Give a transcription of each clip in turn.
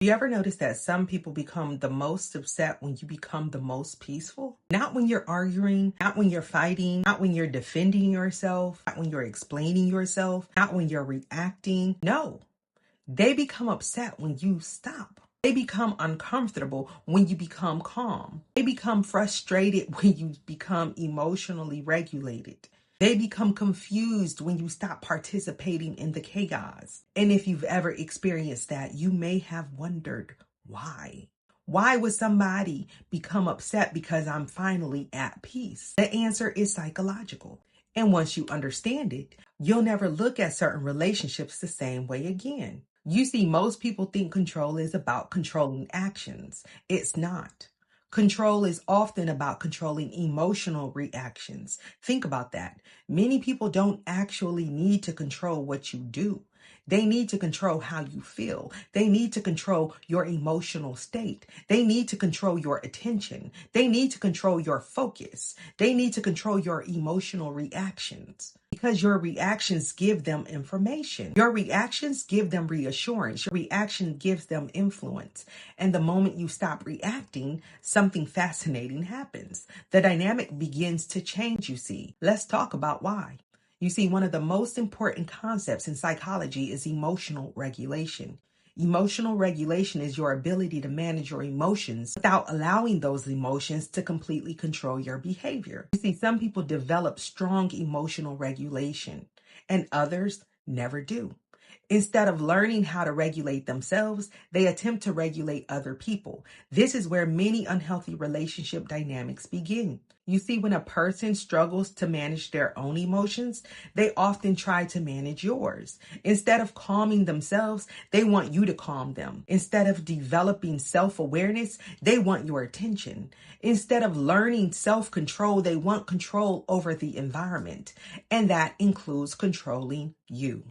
Do you ever notice that some people become the most upset when you become the most peaceful? Not when you're arguing, not when you're fighting, not when you're defending yourself, not when you're explaining yourself, not when you're reacting. No, they become upset when you stop. They become uncomfortable when you become calm. They become frustrated when you become emotionally regulated. They become confused when you stop participating in the chaos. And if you've ever experienced that, you may have wondered why. Why would somebody become upset because I'm finally at peace? The answer is psychological. And once you understand it, you'll never look at certain relationships the same way again. You see, most people think control is about controlling actions. It's not. Control is often about controlling emotional reactions. Think about that. Many people don't actually need to control what you do. They need to control how you feel. They need to control your emotional state. They need to control your attention. They need to control your focus. They need to control your emotional reactions. Because your reactions give them information. Your reactions give them reassurance. Your reaction gives them influence. And the moment you stop reacting, something fascinating happens. The dynamic begins to change, you see. Let's talk about why. You see, one of the most important concepts in psychology is emotional regulation. Emotional regulation is your ability to manage your emotions without allowing those emotions to completely control your behavior. You see, some people develop strong emotional regulation and others never do. Instead of learning how to regulate themselves, they attempt to regulate other people. This is where many unhealthy relationship dynamics begin. You see, when a person struggles to manage their own emotions, they often try to manage yours. Instead of calming themselves, they want you to calm them. Instead of developing self-awareness, they want your attention. Instead of learning self-control, they want control over the environment. And that includes controlling you.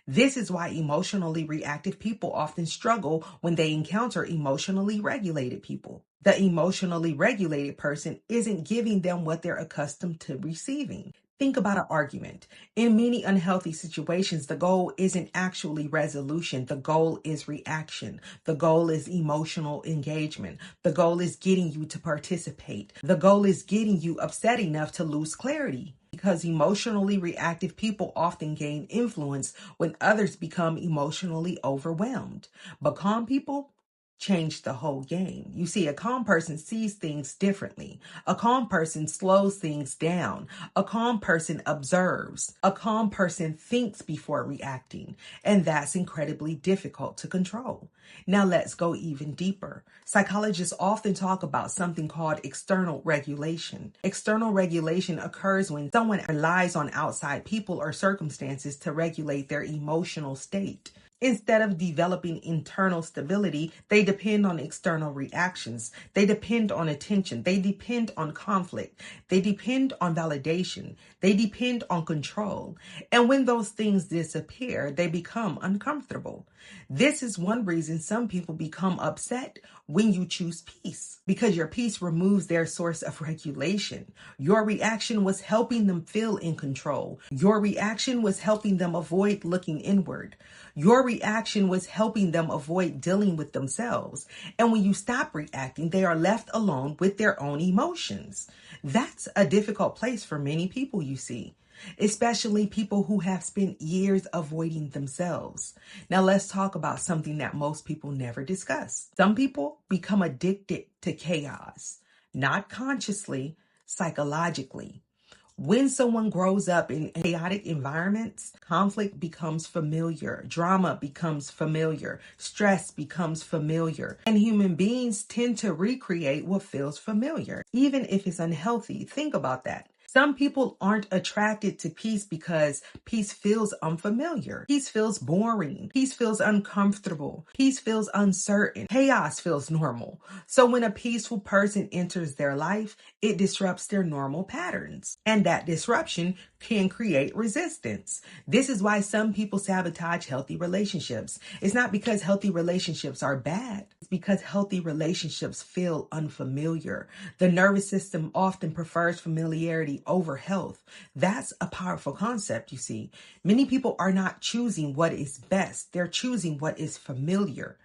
This is why emotionally reactive people often struggle when they encounter emotionally regulated people. The emotionally regulated person isn't giving them what they're accustomed to receiving. Think about an argument. In many unhealthy situations, the goal isn't actually resolution. The goal is reaction. The goal is emotional engagement. The goal is getting you to participate. The goal is getting you upset enough to lose clarity. Because emotionally reactive people often gain influence when others become emotionally overwhelmed. But calm people change the whole game. You see, a calm person sees things differently. A calm person slows things down. A calm person observes. A calm person thinks before reacting. And that's incredibly difficult to control. Now let's go even deeper. Psychologists often talk about something called external regulation. External regulation occurs when someone relies on outside people or circumstances to regulate their emotional state. Instead of developing internal stability, they depend on external reactions. They depend on attention. They depend on conflict. They depend on validation. They depend on control. And when those things disappear, they become uncomfortable. This is one reason some people become upset when you choose peace, because your peace removes their source of regulation. Your reaction was helping them feel in control. Your reaction was helping them avoid looking inward. Your reaction was helping them avoid dealing with themselves. And when you stop reacting, they are left alone with their own emotions. That's a difficult place for many people, you see, especially people who have spent years avoiding themselves. Now let's talk about something that most people never discuss. Some people become addicted to chaos, not consciously, psychologically. When someone grows up in chaotic environments, conflict becomes familiar, drama becomes familiar, stress becomes familiar, and human beings tend to recreate what feels familiar, even if it's unhealthy. Think about that. Some people aren't attracted to peace because peace feels unfamiliar. Peace feels boring. Peace feels uncomfortable. Peace feels uncertain. Chaos feels normal. So when a peaceful person enters their life, it disrupts their normal patterns. And that disruption can create resistance. This is why some people sabotage healthy relationships. It's not because healthy relationships are bad. It's because healthy relationships feel unfamiliar. The nervous system often prefers familiarity over health. That's a powerful concept, you see. Many people are not choosing what is best. They're choosing what is familiar.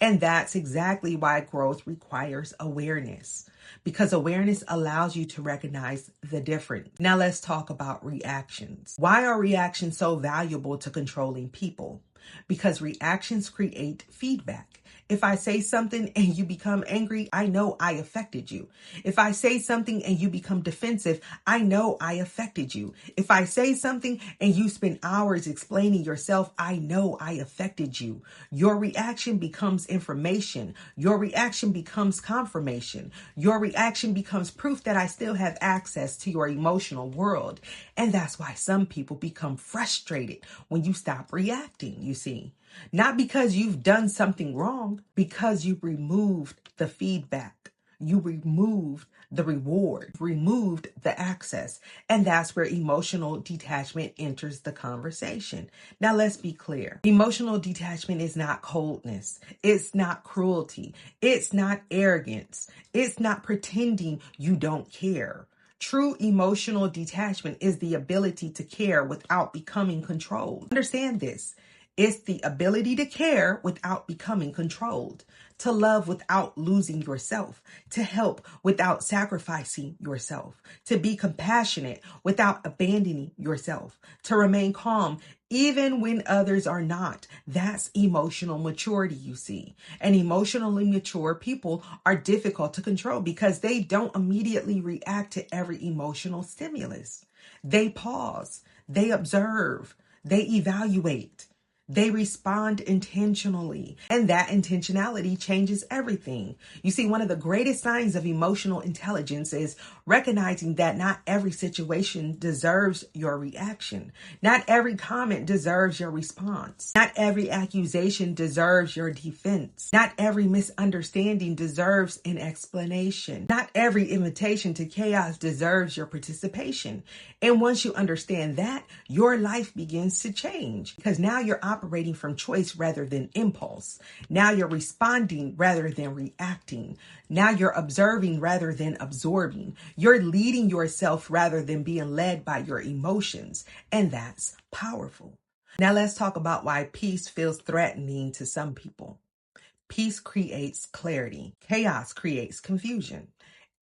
And that's exactly why growth requires awareness, because awareness allows you to recognize the difference. Now let's talk about reactions. Why are reactions so valuable to controlling people? Because reactions create feedback. If I say something and you become angry, I know I affected you. If I say something and you become defensive, I know I affected you. If I say something and you spend hours explaining yourself, I know I affected you. Your reaction becomes information. Your reaction becomes confirmation. Your reaction becomes proof that I still have access to your emotional world. And that's why some people become frustrated when you stop reacting, you see. Not because you've done something wrong, because you removed the feedback. You removed the reward, removed the access. And that's where emotional detachment enters the conversation. Now, let's be clear. Emotional detachment is not coldness. It's not cruelty. It's not arrogance. It's not pretending you don't care. True emotional detachment is the ability to care without becoming controlled. Understand this. It's the ability to care without becoming controlled, to love without losing yourself, to help without sacrificing yourself, to be compassionate without abandoning yourself, to remain calm even when others are not. That's emotional maturity, you see. And emotionally mature people are difficult to control because they don't immediately react to every emotional stimulus. They pause, they observe, they evaluate. They respond intentionally, and that intentionality changes everything. You see, one of the greatest signs of emotional intelligence is recognizing that not every situation deserves your reaction. Not every comment deserves your response. Not every accusation deserves your defense. Not every misunderstanding deserves an explanation. Not every invitation to chaos deserves your participation. And once you understand that, your life begins to change, because now you're operating from choice rather than impulse. Now you're responding rather than reacting. Now you're observing rather than absorbing. You're leading yourself rather than being led by your emotions. And that's powerful. Now let's talk about why peace feels threatening to some people. Peace creates clarity. Chaos creates confusion.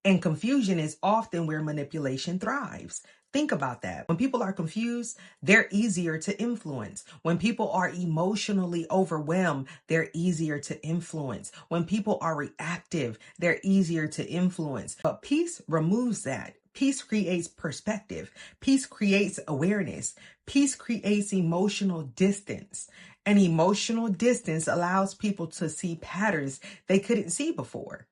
And confusion is often where manipulation thrives. Think about that. When people are confused, they're easier to influence. When people are emotionally overwhelmed, they're easier to influence. When people are reactive, they're easier to influence. But peace removes that. Peace creates perspective. Peace creates awareness. Peace creates emotional distance. And emotional distance allows people to see patterns they couldn't see before.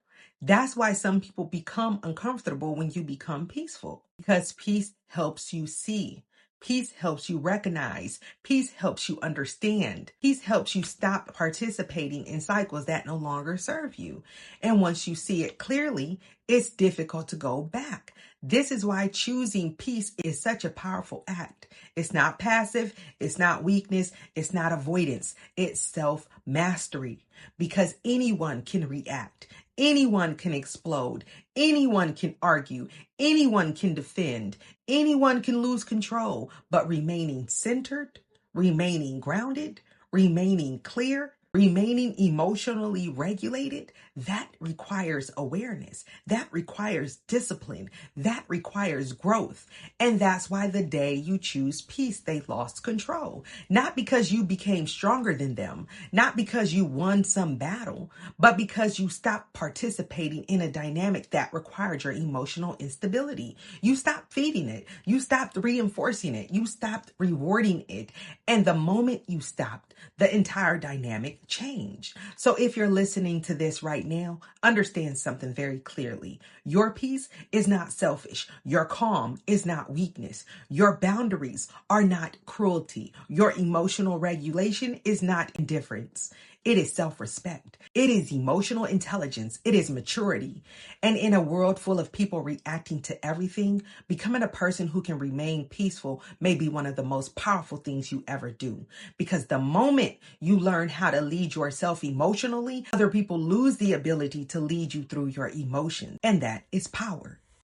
That's why some people become uncomfortable when you become peaceful, because peace helps you see. Peace helps you recognize. Peace helps you understand. Peace helps you stop participating in cycles that no longer serve you. And once you see it clearly, it's difficult to go back. This is why choosing peace is such a powerful act. It's not passive. It's not weakness. It's not avoidance. It's self-mastery, because anyone can react. Anyone can explode. Anyone can argue. Anyone can defend. Anyone can lose control. But remaining centered, remaining grounded, remaining clear, remaining emotionally regulated, that requires awareness. That requires discipline. That requires growth. And that's why the day you choose peace, they lost control. Not because you became stronger than them, not because you won some battle, but because you stopped participating in a dynamic that required your emotional instability. You stopped feeding it. You stopped reinforcing it. You stopped rewarding it. And the moment you stopped, the entire dynamic changed. So if you're listening to this right now, understand something very clearly. Your peace is not selfish. Your calm is not weakness. Your boundaries are not cruelty. Your emotional regulation is not indifference. It is self-respect. It is emotional intelligence. It is maturity. And in a world full of people reacting to everything, becoming a person who can remain peaceful may be one of the most powerful things you ever do. Because the moment you learn how to lead yourself emotionally, other people lose the ability to lead you through your emotions. And that is power.